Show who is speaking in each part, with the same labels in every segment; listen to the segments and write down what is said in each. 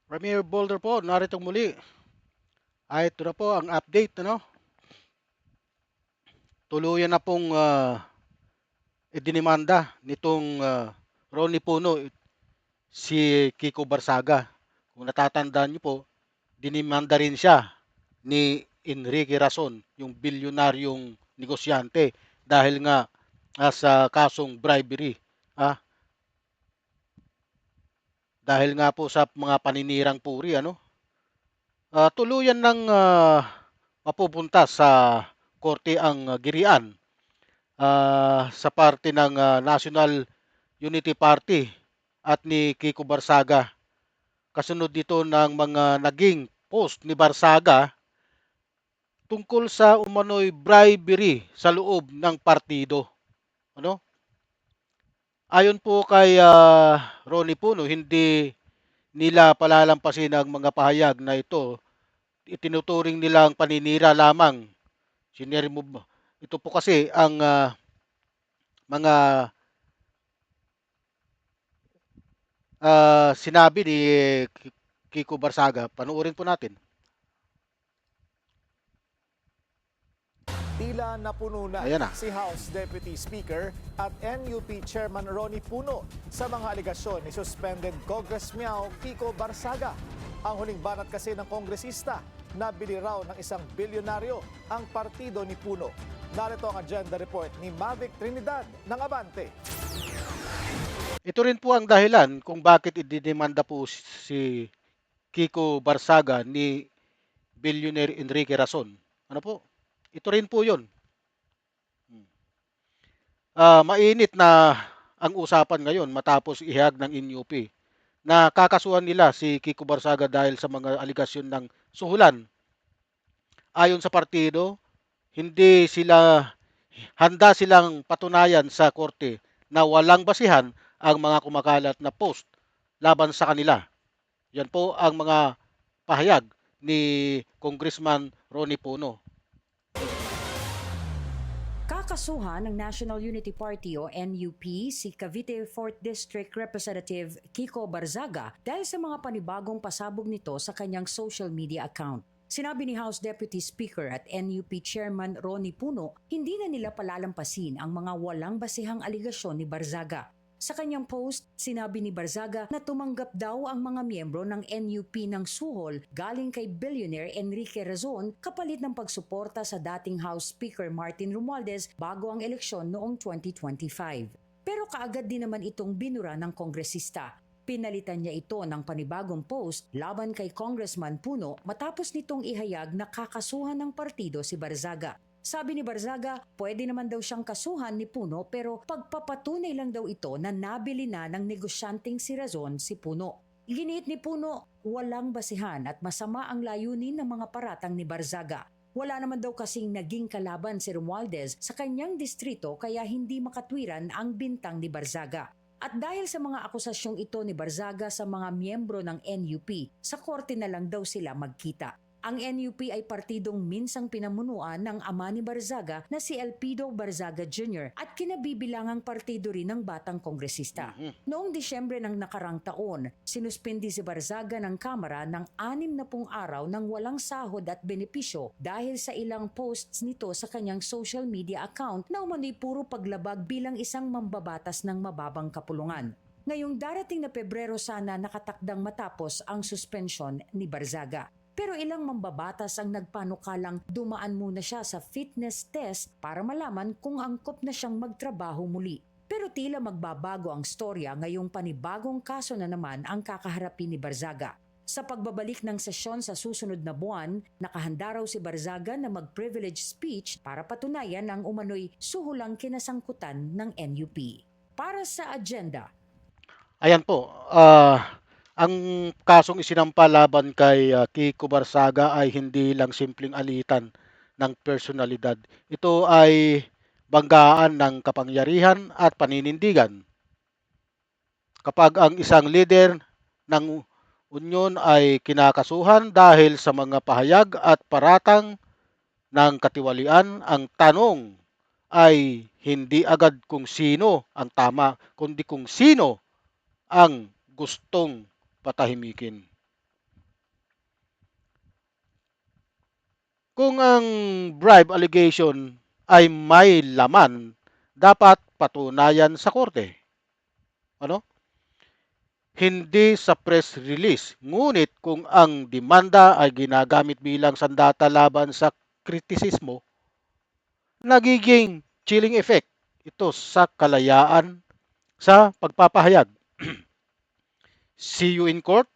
Speaker 1: Premier Boulder po, narito muli. Ito na po ang update, ano? Tuluyan na pong idinimanda nitong Ronnie Puno si Kiko Barsaga. Kung natatandaan niyo po, dinimanda rin siya ni Enrique Rason, yung bilyonaryong negosyante dahil nga sa kasong bribery. Ah, dahil nga po sa mga paninirang puri, ano? Tuluyan ng mapupunta sa korte ang girian sa parte ng National Unity Party at ni Kiko Barsaga. Kasunod dito ng mga naging post ni Barsaga tungkol sa umano'y bribery sa loob ng partido. Ano? Ayon po kay Ronnie Puno, hindi nila palalampasin ang mga pahayag na ito. Itinuturing nilang paninira lamang. Sinermove. Ito po kasi ang mga sinabi ni Kiko Barsaga. Panuorin po natin.
Speaker 2: Tila napuno na
Speaker 1: Ayan na.
Speaker 2: si House Deputy Speaker at NUP Chairman Ronnie Puno sa mga aligasyon ni suspended Congressman Kiko Barsaga. Ang huling banat kasi ng kongresista, nabili raw ng isang bilyonaryo ang partido ni Puno. Narito ang agenda report ni Mavic Trinidad ng Abante.
Speaker 1: Ito rin po ang dahilan kung bakit ididemanda po si Kiko Barsaga ni Billionaire Enrique Rason. Ano po? Ito rin po yun. Mainit na ang usapan ngayon matapos ihag ng NUP na kakasuhan nila si Kiko Barsaga dahil sa mga aligasyon ng suhulan. Ayon sa partido, hindi sila handa silang patunayan sa korte na walang basihan ang mga kumakalat na post laban sa kanila. Yan po ang mga pahayag ni Congressman Ronnie Puno.
Speaker 3: Kakasuhan ng National Unity Party o NUP si Cavite 4th District Representative Kiko Barzaga dahil sa mga panibagong pasabog nito sa kanyang social media account. Sinabi ni House Deputy Speaker at NUP Chairman Ronnie Puno, hindi na nila palalampasin ang mga walang basihang aligasyon ni Barzaga. Sa kanyang post, sinabi ni Barzaga na tumanggap daw ang mga miyembro ng NUP ng suhol galing kay billionaire Enrique Razon kapalit ng pagsuporta sa dating House Speaker Martin Romualdez bago ang eleksyon noong 2025. Pero kaagad din naman itong binura ng kongresista. Pinalitan niya ito ng panibagong post laban kay Congressman Puno matapos nitong ihayag na kakasuhan ng partido si Barzaga. Sabi ni Barzaga, pwede naman daw siyang kasuhan ni Puno pero pagpapatunay lang daw ito na nabili na ng negosyanteng si Razon si Puno. Giniit ni Puno, walang basihan at masama ang layunin ng mga paratang ni Barzaga. Wala naman daw kasing naging kalaban si Romualdez sa kanyang distrito kaya hindi makatwiran ang bintang ni Barzaga. At dahil sa mga akusasyong ito ni Barzaga sa mga miyembro ng NUP, sa korte na lang daw sila magkita. Ang NUP ay partidong minsang pinamunuan ng ama ni Barzaga na si Elpido Barzaga Jr. at kinabibilangang partido rin ng batang kongresista. Noong Disyembre ng nakarang taon, sinuspindi si Barzaga ng Kamara ng 60 araw ng walang sahod at benepisyo dahil sa ilang posts nito sa kanyang social media account na umano'y puro paglabag bilang isang mambabatas ng mababang kapulungan. Ngayong darating na Pebrero sana nakatakdang matapos ang suspensyon ni Barzaga. Pero ilang mambabatas ang nagpanukalang dumaan muna siya sa fitness test para malaman kung angkop na siyang magtrabaho muli. Pero tila magbabago ang storya ngayong panibagong kaso na naman ang kakaharapin ni Barzaga. Sa pagbabalik ng sesyon sa susunod na buwan, nakahanda raw si Barzaga na mag-privilege speech para patunayan ang umano'y suhulang kinasangkutan ng NUP. Para sa agenda.
Speaker 1: Ayan po, ang kasong isinampa laban kay Kiko Barsaga ay hindi lang simpleng alitan ng personalidad. Ito ay banggaan ng kapangyarihan at paninindigan. Kapag ang isang leader ng unyon ay kinakasuhan dahil sa mga pahayag at paratang ng katiwalian, ang tanong ay hindi agad kung sino ang tama, kundi kung sino ang gustong patahimikin. Kung ang bribe allegation ay may laman, dapat patunayan sa korte. Ano? Hindi sa press release. Ngunit kung ang demanda ay ginagamit bilang sandata laban sa kritisismo, nagiging chilling effect ito sa kalayaan sa pagpapahayag. See you in court,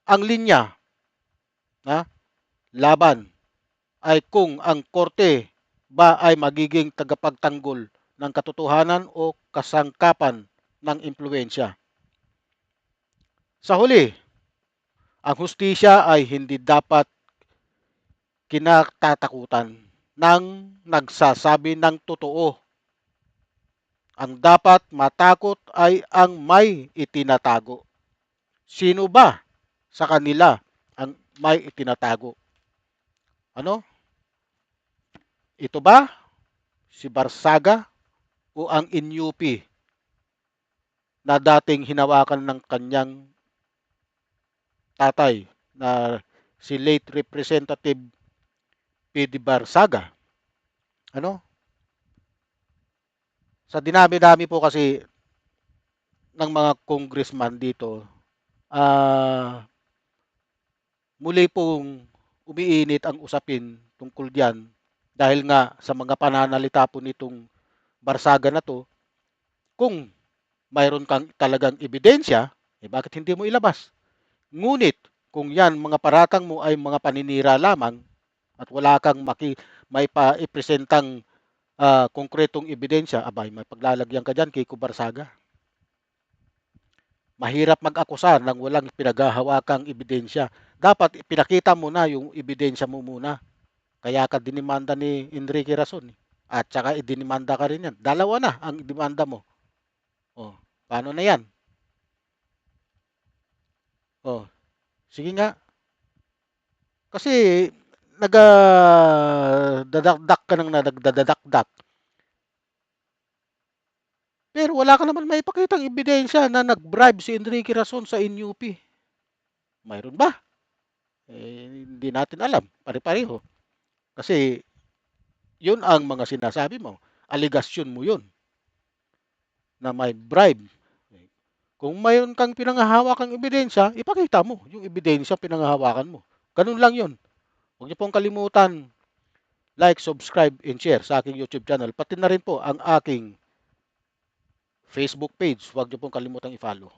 Speaker 1: ang linya na laban ay kung ang korte ba ay magiging tagapagtanggol ng katotohanan o kasangkapan ng impluensya. Sa huli, ang hustisya ay hindi dapat kinatatakutan ng nagsasabi ng totoo. Ang dapat matakot ay ang may itinatago. Sino ba sa kanila ang may itinatago? Ano? Ito ba si Barsaga o ang NUP na dating hinawakan ng kanyang tatay na si late Representative P.D. Barsaga? Ano? Sa dinami-dami po kasi ng mga congressman dito, muli pong umiinit ang usapin tungkol diyan dahil nga sa mga pananalita po nitong Barsaga na to, kung mayroon kang talagang ebidensya, bakit hindi mo ilabas? Ngunit kung yan mga paratang mo ay mga paninira lamang at wala kang may pa-ipresentang konkretong ebidensya, abay may paglalagyan ka dyan, Kiko Barsaga. Mahirap mag-akusa ng walang pinaghahawakang ebidensya. Dapat ipinakita mo na yung ebidensya mo muna. Kaya ka dinimanda ni Enrique Rason. At saka idinimanda ka rin yan. Dalawa na ang demanda mo. Oh, paano na yan? Oh, sige nga. Kasi nagdadakdak ka ng nagdadakdak. Pero wala ka naman maipakitang ebidensya na nag-bribe si Enrique Rason sa NUP. Mayroon ba? Hindi natin alam. Pare-pareho. Kasi yun ang mga sinasabi mo. Aligasyon mo yun na may bribe. Kung mayroon kang pinanghahawakan ebidensya, ipakita mo yung ebidensya pinanghahawakan mo. Ganun lang yun. Huwag niyo pong kalimutan like, subscribe, and share sa aking YouTube channel. Pati na rin po ang aking Facebook page. Huwag niyo pong kalimutang i-follow.